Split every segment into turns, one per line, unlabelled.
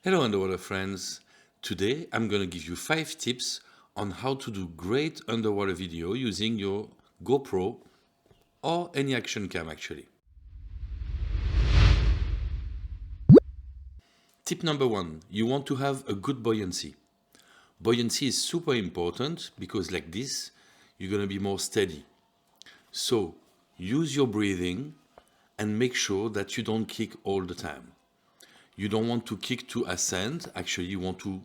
Hello underwater friends. Today I'm going to give you 5 tips on how to do great underwater video using your GoPro or any action cam actually. Tip number 1, you want to have a good buoyancy. Buoyancy is super important because like this you're going to be more steady. So use your breathing and make sure that you don't kick all the time. You don't want to kick to ascend, actually you want to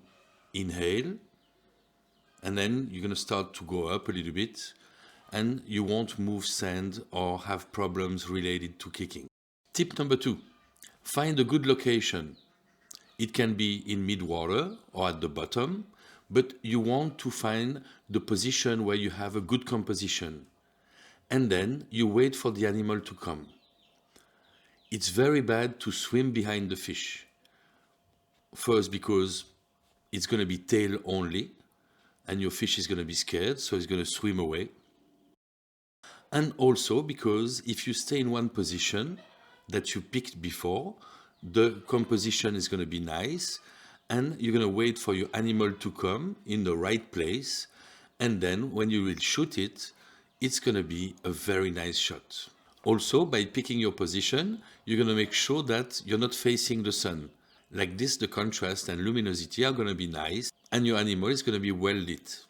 inhale and then you're going to start to go up a little bit and you won't move sand or have problems related to kicking. Tip number 2, find a good location. It can be in mid-water or at the bottom, but you want to find the position where you have a good composition. And then you wait for the animal to come. It's very bad to swim behind the fish. First, because it's going to be tail only, and your fish is going to be scared, so it's going to swim away. And also because if you stay in one position that you picked before, the composition is going to be nice, and you're going to wait for your animal to come in the right place, and then when you will shoot it, it's going to be a very nice shot. Also, by picking your position, you're going to make sure that you're not facing the sun. Like this, the contrast and luminosity are going to be nice, and your animal is going to be well lit.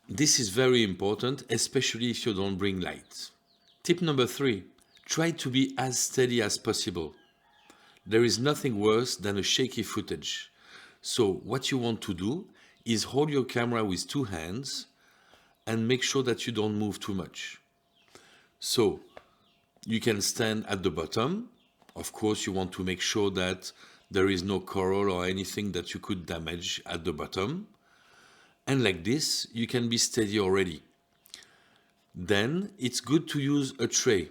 This is very important, especially if you don't bring light. Tip number 3, try to be as steady as possible. There is nothing worse than a shaky footage. So what you want to do is hold your camera with 2 hands and make sure that you don't move too much. So you can stand at the bottom. Of course, you want to make sure that there is no coral or anything that you could damage at the bottom. And like this, you can be steady already. Then it's good to use a tray.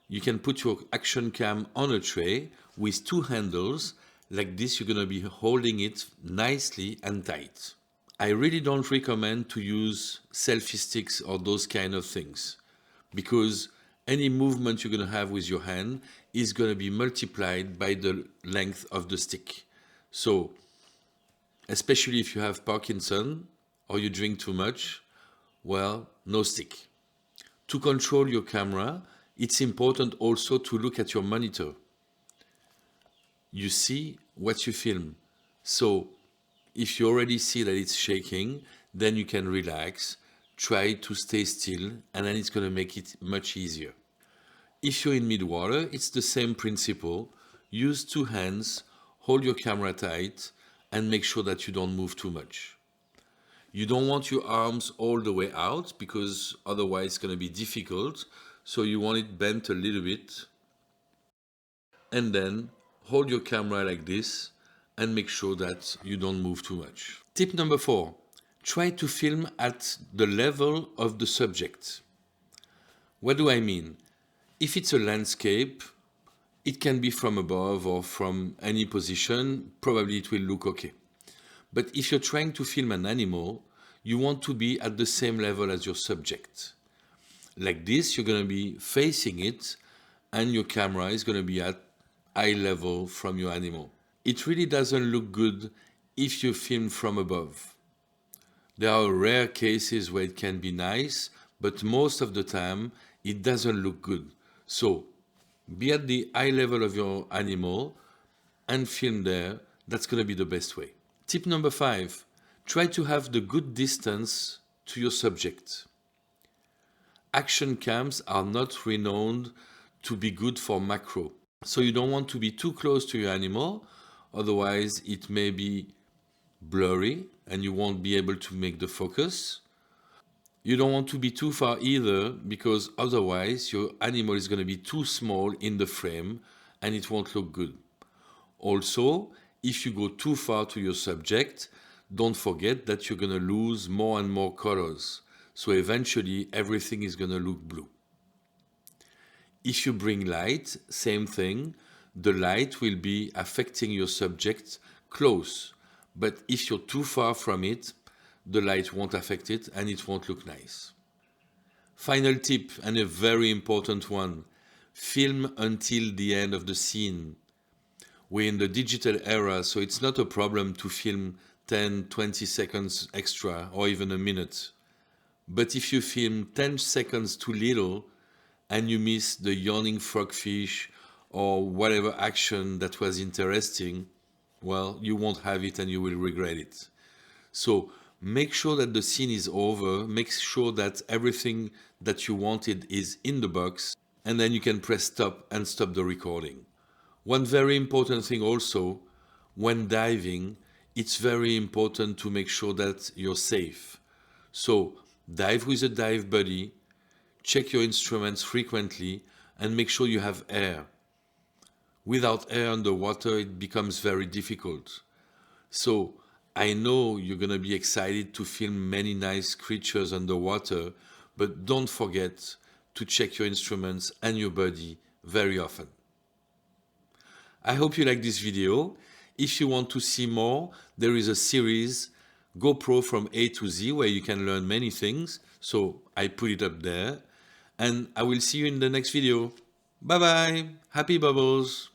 You can put your action cam on a tray with 2 handles. Like this, you're going to be holding it nicely and tight. I really don't recommend to use selfie sticks or those kind of things, because any movement you're going to have with your hand is going to be multiplied by the length of the stick. So, especially if you have Parkinson or you drink too much, well, no stick. To control your camera, it's important also to look at your monitor. You see what you film. So if you already see that it's shaking, then you can relax, try to stay still, and then it's going to make it much easier. If you're in mid-water, it's the same principle. Use 2 hands, hold your camera tight, and make sure that you don't move too much. You don't want your arms all the way out because otherwise it's going to be difficult. So you want it bent a little bit. And then hold your camera like this and make sure that you don't move too much. Tip number 4, try to film at the level of the subject. What do I mean? If it's a landscape, it can be from above or from any position, probably it will look okay. But if you're trying to film an animal, you want to be at the same level as your subject. Like this, you're going to be facing it and your camera is going to be at eye level from your animal. It really doesn't look good if you film from above. There are rare cases where it can be nice, but most of the time it doesn't look good. So be at the eye level of your animal and film there. That's going to be the best way. Tip number 5, try to have the good distance to your subject. Action cams are not renowned to be good for macro. So you don't want to be too close to your animal, otherwise it may be blurry and you won't be able to make the focus. You don't want to be too far either, because otherwise your animal is going to be too small in the frame and it won't look good. Also, if you go too far to your subject, don't forget that you're going to lose more and more colors. So eventually everything is going to look blue. If you bring light, same thing. The light will be affecting your subject close. But if you're too far from it, the light won't affect it and it won't look nice. Final tip, and a very important one, film until the end of the scene. We're in the digital era, so it's not a problem to film 10, 20 seconds extra or even a minute. But if you film 10 seconds too little and you miss the yawning frogfish or whatever action that was interesting, well, you won't have it and you will regret it. So make sure that the scene is over, make sure that everything that you wanted is in the box, and then you can press stop and stop the recording. One very important thing also, when diving, it's very important to make sure that you're safe. So dive with a dive buddy, check your instruments frequently, and make sure you have air. Without air underwater, it becomes very difficult. So I know you're going to be excited to film many nice creatures underwater, but don't forget to check your instruments and your buddy very often. I hope you like this video. If you want to see more, there is a series, GoPro from A to Z, where you can learn many things. So I put it up there. And I will see you in the next video. Bye bye. Happy bubbles.